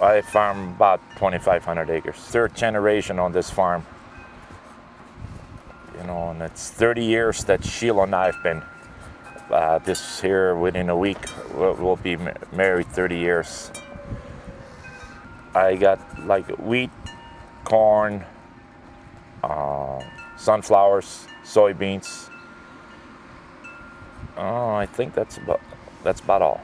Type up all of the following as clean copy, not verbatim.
I farm about 2,500 acres. Third generation on this farm. You know, and it's 30 years that Sheila and I have been. This here, within a week, we'll be married 30 years. I got like wheat, corn, sunflowers, soybeans. Oh, I think that's about all.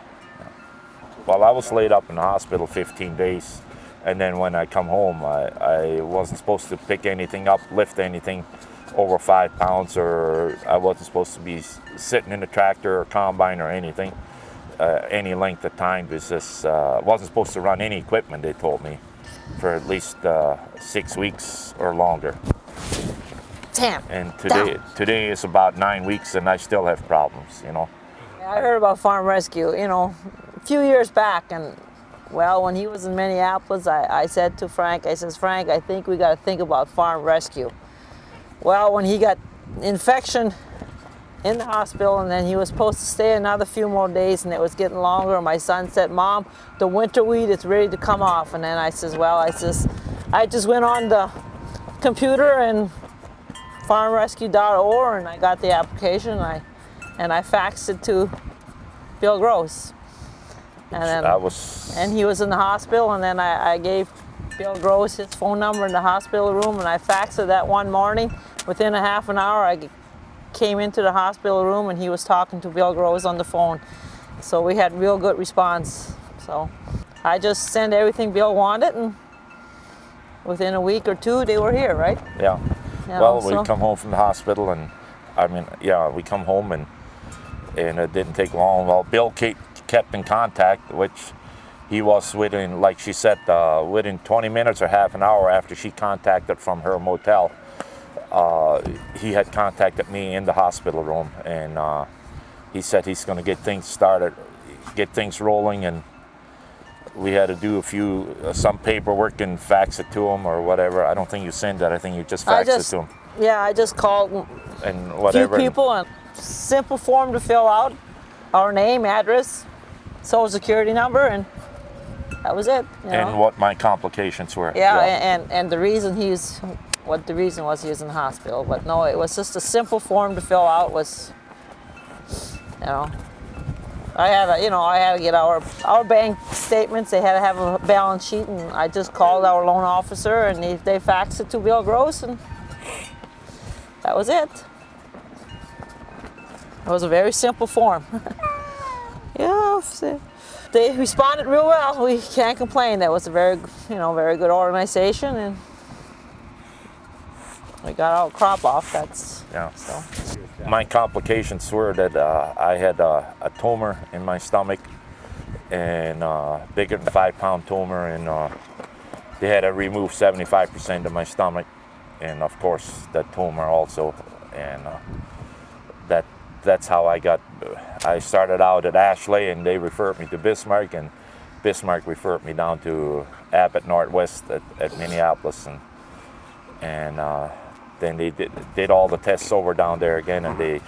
Well, I was laid up in the hospital 15 days, and then when I come home, I wasn't supposed to pick anything up, lift anything over 5 pounds, or I wasn't supposed to be sitting in the tractor or combine or anything, any length of time, because wasn't supposed to run any equipment, they told me, for at least 6 weeks or longer. Damn. And today is about 9 weeks, and I still have problems, you know. I heard about farm rescue, you know, a few years back, and well, when he was in Minneapolis, I said to Frank, I says, Frank, I think we got to think about farm rescue. Well, when he got infection in the hospital, and then he was supposed to stay another few more days, and it was getting longer, my son said, Mom, the winter wheat is ready to come off. And then I says, well, I just went on the computer and farmrescue.org, and I got the application, and I faxed it to Bill Gross. And then and he was in the hospital, and then I gave Bill Gross his phone number in the hospital room, and I faxed it that one morning. Within a half an hour, I came into the hospital room, and he was talking to Bill Gross on the phone. So we had real good response. So I just sent everything Bill wanted, and within a week or two, they were here, right? Yeah. You Well, know, we come home from the hospital, and I mean, yeah, we come home, and it didn't take long. Well, Bill kept in contact, which he was within, like she said, within 20 minutes or half an hour after she contacted from her motel. He had contacted me in the hospital room, and he said he's going to get things started, get things rolling, and we had to do some paperwork and fax it to him or whatever. I don't think you sent that. I think you just faxed it to him. Yeah, I just called and whatever. A few people, and simple form to fill out, our name, address, social security number, and that was it. You know? And what my complications were. Yeah. And the reason what the reason was he was in the hospital. But no, it was just a simple form to fill out. Was, you know, I had to get our bank statements. They had to have a balance sheet, and I just called our loan officer, and they faxed it to Bill Gross, and that was it. It was a very simple form. Yeah, they responded real well. We can't complain. That was a very good organization, and we got our crop off. So. My complications were that I had a tumor in my stomach, and bigger than 5 pound tumor, and they had to remove 75% of my stomach, and of course that tumor also, and that's how I started out at Ashley, and they referred me to Bismarck, and Bismarck referred me down to Abbott Northwest at Minneapolis, and then they did all the tests over down there again, and they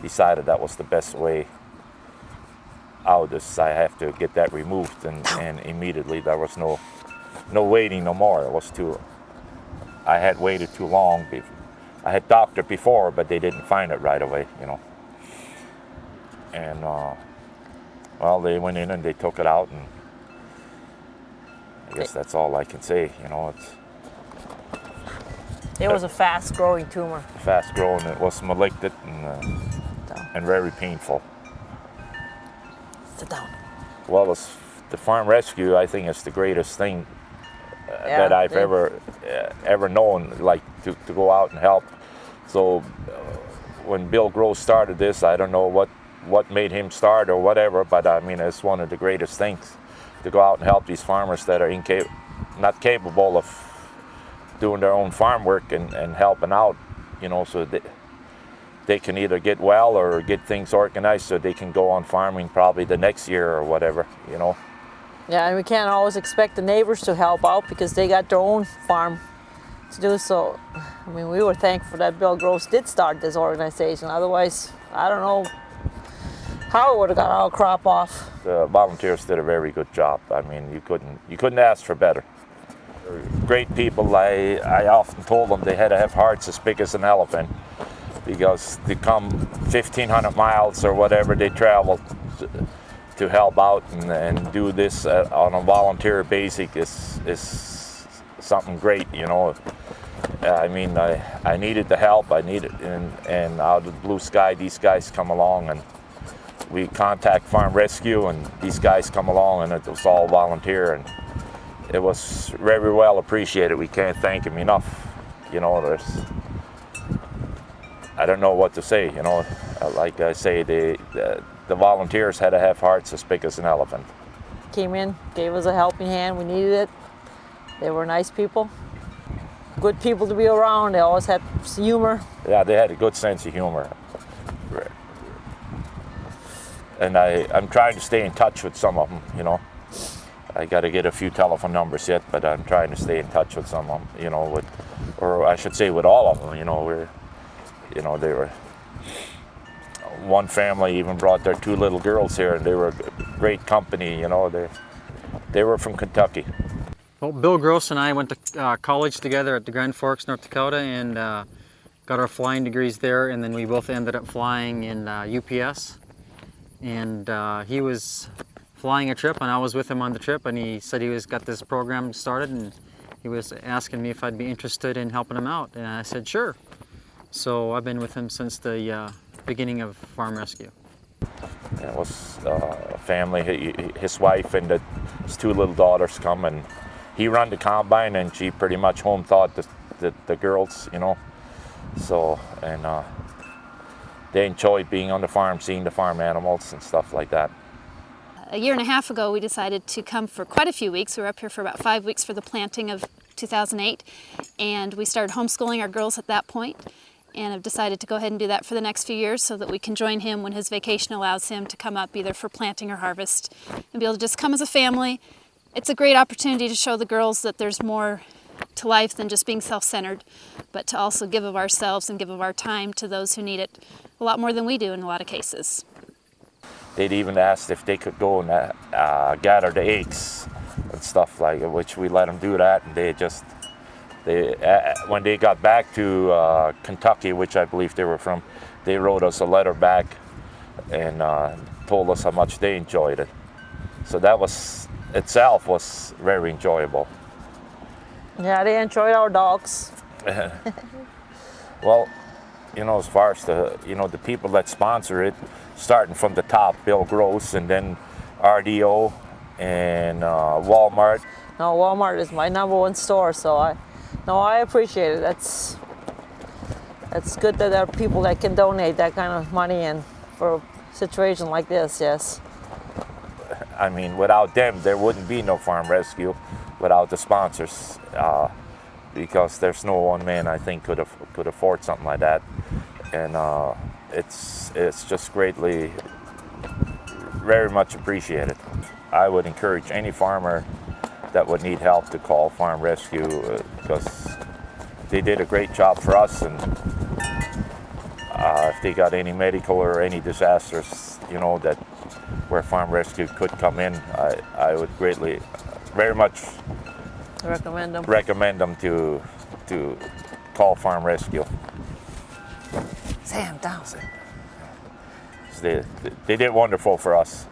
decided that was the best way out. I have to get that removed, and immediately there was no waiting no more. I had waited too long. I had doctored before, but they didn't find it right away, you know. And well, they went in and they took it out, and I guess that's all I can say, you know. It was a fast-growing tumor. Fast-growing. It was malignant and very painful. Sit down. Well, the farm rescue, I think, is the greatest thing that I've ever known, like to go out and help. So when Bill Gross started this, I don't know what made him start or whatever, but I mean, it's one of the greatest things to go out and help these farmers that are not capable of doing their own farm work and helping out, you know, so they can either get well or get things organized so they can go on farming probably the next year or whatever, you know. Yeah, and we can't always expect the neighbors to help out because they got their own farm to do. So, I mean, we were thankful that Bill Gross did start this organization. Otherwise, I don't know how it would have got all crop off. The volunteers did a very good job. I mean, you couldn't ask for better. Great people. I often told them they had to have hearts as big as an elephant, because to come 1,500 miles or whatever they traveled to help out and do this on a volunteer basis is something great, you know. I mean, I needed the help. I needed, and out of the blue sky, these guys come along, and we contact Farm Rescue, and these guys come along, and it was all volunteer, and it was very well appreciated. We can't thank them enough. You know, I don't know what to say. You know, like I say, the volunteers had to have hearts as big as an elephant. Came in, gave us a helping hand. We needed it. They were nice people. Good people to be around. They always had humor. Yeah, they had a good sense of humor. And I'm trying to stay in touch with some of them, you know. I got to get a few telephone numbers yet, but I'm trying to stay in touch with some of them, you know, or I should say with all of them, you know. They were, one family even brought their 2 little girls here, and they were great company, you know. They were from Kentucky. Well, Bill Gross and I went to college together at the Grand Forks, North Dakota, and got our flying degrees there, and then we both ended up flying in UPS. And he was flying a trip, and I was with him on the trip, and he said he got this program started, and he was asking me if I'd be interested in helping him out, and I said sure. So I've been with him since the beginning of Farm Rescue. It was a family. His wife and his 2 little daughters come, and he run the combine, and she pretty much home taught the girls, you know. So, and they enjoyed being on the farm, seeing the farm animals and stuff like that. A year and a half ago, we decided to come for quite a few weeks. We were up here for about 5 weeks for the planting of 2008, and we started homeschooling our girls at that point, and have decided to go ahead and do that for the next few years so that we can join him when his vacation allows him to come up either for planting or harvest and be able to just come as a family. It's a great opportunity to show the girls that there's more to life than just being self-centered, but to also give of ourselves and give of our time to those who need it a lot more than we do in a lot of cases. They'd even asked if they could go and gather the eggs and stuff like it, which we let them do that, and when they got back to Kentucky, which I believe they were from, they wrote us a letter back and told us how much they enjoyed it. So that itself was very enjoyable. Yeah, they enjoyed our dogs. Well, you know, as far as the people that sponsor it, starting from the top, Bill Gross, and then RDO and Walmart. No, Walmart is my #1 store, so I appreciate it. That's good that there are people that can donate that kind of money, and for a situation like this, yes. I mean, without them, there wouldn't be no Farm Rescue without the sponsors, because there's no one man I think could afford something like that, and it's just greatly, very much appreciated. I would encourage any farmer that would need help to call Farm Rescue, because they did a great job for us, and if they got any medical or any disasters, you know, that where Farm Rescue could come in, I would greatly, very much recommend them to call Farm Rescue. Sam, down. They did wonderful for us.